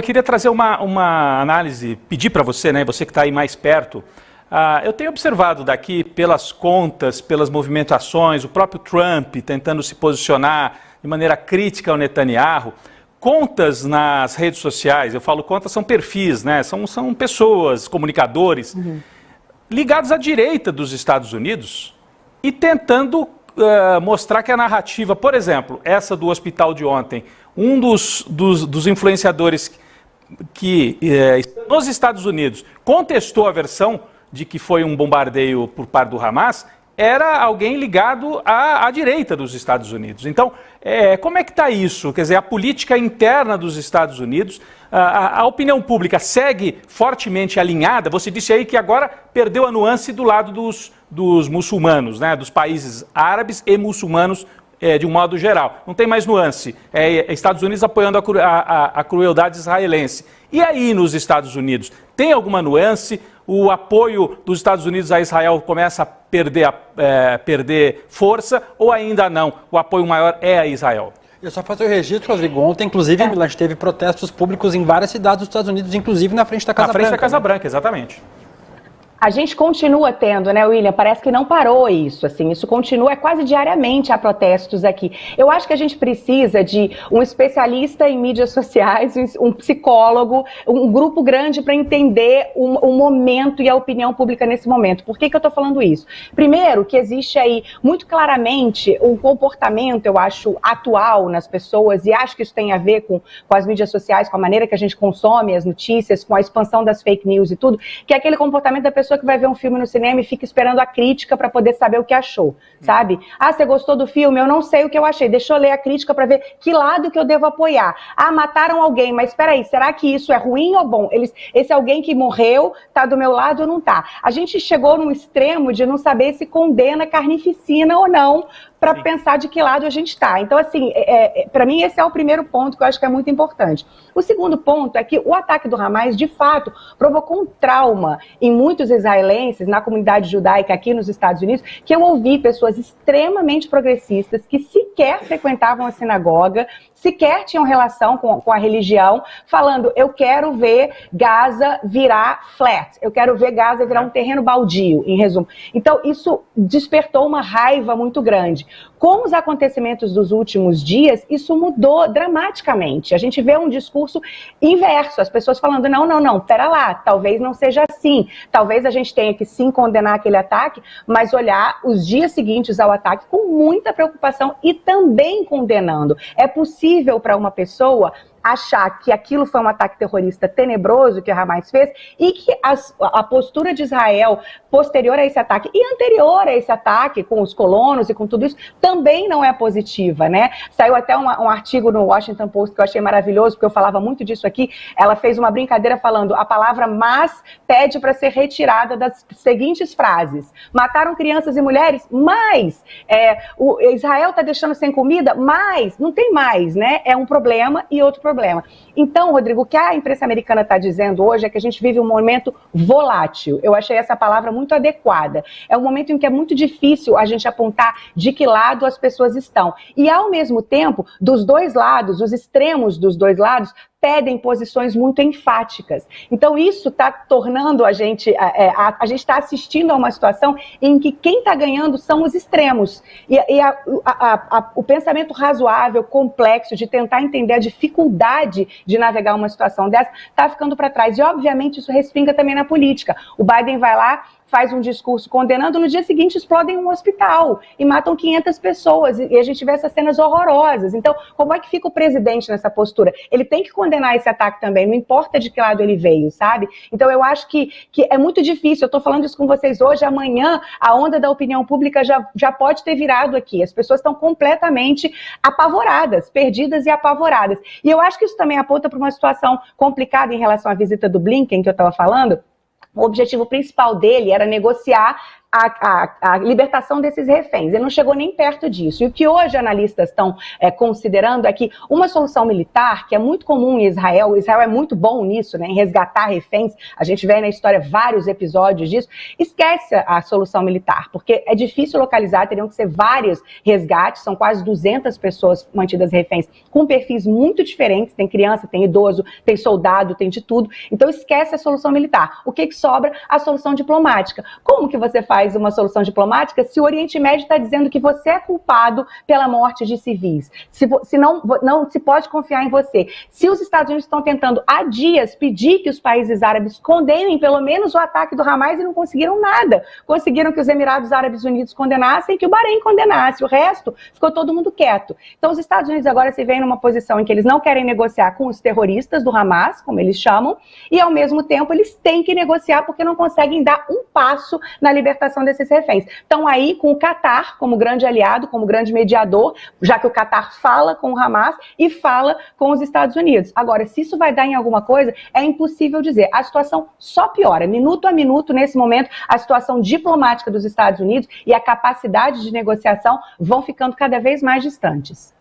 Eu queria trazer uma análise, pedir para você, né, você que está aí mais perto. Eu tenho observado daqui, pelas contas, pelas movimentações, o próprio Trump tentando se posicionar de maneira crítica ao Netanyahu, contas nas redes sociais, eu falo contas, são perfis, né, são pessoas, comunicadores, ligados à direita dos Estados Unidos e tentando mostrar que a narrativa, por exemplo, essa do hospital de ontem, um dos influenciadores que nos Estados Unidos contestou a versão de que foi um bombardeio por parte do Hamas, era alguém ligado à direita dos Estados Unidos. Então, como é que está isso? Quer dizer, a política interna dos Estados Unidos, a opinião pública segue fortemente alinhada? Você disse aí que agora perdeu a nuance do lado dos muçulmanos, né? Dos países árabes e muçulmanos, de um modo geral. Não tem mais nuance. Estados Unidos apoiando a crueldade israelense. E aí nos Estados Unidos, tem alguma nuance? O apoio dos Estados Unidos a Israel começa a perder força ou ainda não? O apoio maior é a Israel? Eu só faço o registro, Rodrigo. Ontem, inclusive, a gente teve protestos públicos em várias cidades dos Estados Unidos, inclusive na frente da Casa Branca. Na frente da Casa Branca, exatamente. A gente continua tendo, né, William? Parece que não parou isso, assim, isso continua quase diariamente, há protestos aqui. Eu acho que a gente precisa de um especialista em mídias sociais, um psicólogo, um grupo grande para entender o momento e a opinião pública nesse momento. Por que eu estou falando isso? Primeiro, que existe aí muito claramente um comportamento, eu acho, atual nas pessoas, e acho que isso tem a ver com as mídias sociais, com a maneira que a gente consome as notícias, com a expansão das fake news e tudo, que é aquele comportamento da pessoa que vai ver um filme no cinema e fica esperando a crítica para poder saber o que achou, sabe? Ah, você gostou do filme? Eu não sei o que eu achei. Deixa eu ler a crítica para ver que lado que eu devo apoiar. Ah, mataram alguém, mas espera aí, será que isso é ruim ou bom? Esse alguém que morreu tá do meu lado ou não tá? A gente chegou num extremo de não saber se condena carnificina ou não para pensar de que lado a gente está. Então, assim, para mim esse é o primeiro ponto que eu acho que é muito importante. O segundo ponto é que o ataque do Hamas, de fato, provocou um trauma em muitos israelenses, na comunidade judaica aqui nos Estados Unidos, que eu ouvi pessoas extremamente progressistas que sequer frequentavam a sinagoga, sequer tinham relação com a religião, falando, eu quero ver Gaza virar flat, eu quero ver Gaza virar um terreno baldio, em resumo. Então, isso despertou uma raiva muito grande. Com os acontecimentos dos últimos dias, isso mudou dramaticamente. A gente vê um discurso inverso, as pessoas falando, não, pera lá, talvez não seja assim, talvez a gente tenha que sim condenar aquele ataque, mas olhar os dias seguintes ao ataque com muita preocupação e também condenando. É possível para uma pessoa achar que aquilo foi um ataque terrorista tenebroso que o Hamas fez e que a postura de Israel posterior a esse ataque e anterior a esse ataque, com os colonos e com tudo isso, também não é positiva, né? Saiu até um artigo no Washington Post que eu achei maravilhoso, porque eu falava muito disso aqui. Ela fez uma brincadeira falando a palavra mas pede para ser retirada das seguintes frases. Mataram crianças e mulheres, mas o Israel está deixando sem comida, mas não tem mais, né? É um problema e outro problema. Então, Rodrigo, o que a imprensa americana está dizendo hoje é que a gente vive um momento volátil. Eu achei essa palavra muito adequada. É um momento em que é muito difícil a gente apontar de que lado as pessoas estão. E, ao mesmo tempo, dos dois lados, os extremos dos dois lados, pedem posições muito enfáticas. Então, isso está tornando a gente está assistindo a uma situação em que quem está ganhando são os extremos. E o pensamento razoável, complexo, de tentar entender a dificuldade de navegar uma situação dessa, está ficando para trás. E, obviamente, isso respinga também na política. O Biden vai lá, faz um discurso condenando, no dia seguinte explodem um hospital e matam 500 pessoas, e a gente vê essas cenas horrorosas. Então, como é que fica o presidente nessa postura? Ele tem que condenar esse ataque também, não importa de que lado ele veio, sabe? Então, eu acho que é muito difícil, eu estou falando isso com vocês hoje, amanhã a onda da opinião pública já pode ter virado aqui, as pessoas estão completamente apavoradas, perdidas e apavoradas. E eu acho que isso também aponta para uma situação complicada em relação à visita do Blinken, que eu estava falando. O objetivo principal dele era negociar a libertação desses reféns. Ele não chegou nem perto disso. E o que hoje analistas estão considerando é que uma solução militar, que é muito comum em Israel é muito bom nisso, né, em resgatar reféns, a gente vê na história vários episódios disso, esquece a solução militar, porque é difícil localizar, teriam que ser vários resgates, são quase 200 pessoas mantidas reféns, com perfis muito diferentes, tem criança, tem idoso, tem soldado, tem de tudo, então esquece a solução militar. O que sobra? A solução diplomática. Como que você faz uma solução diplomática se o Oriente Médio está dizendo que você é culpado pela morte de civis? Se não se pode confiar em você. Se os Estados Unidos estão tentando há dias pedir que os países árabes condenem pelo menos o ataque do Hamas e não conseguiram nada. Conseguiram que os Emirados Árabes Unidos condenassem e que o Bahrein condenasse. O resto ficou todo mundo quieto. Então os Estados Unidos agora se veem numa posição em que eles não querem negociar com os terroristas do Hamas, como eles chamam, e ao mesmo tempo eles têm que negociar porque não conseguem dar um passo na libertação desses reféns. Estão aí com o Catar como grande aliado, como grande mediador, já que o Catar fala com o Hamas e fala com os Estados Unidos. Agora, se isso vai dar em alguma coisa, é impossível dizer. A situação só piora. Minuto a minuto, nesse momento, a situação diplomática dos Estados Unidos e a capacidade de negociação vão ficando cada vez mais distantes.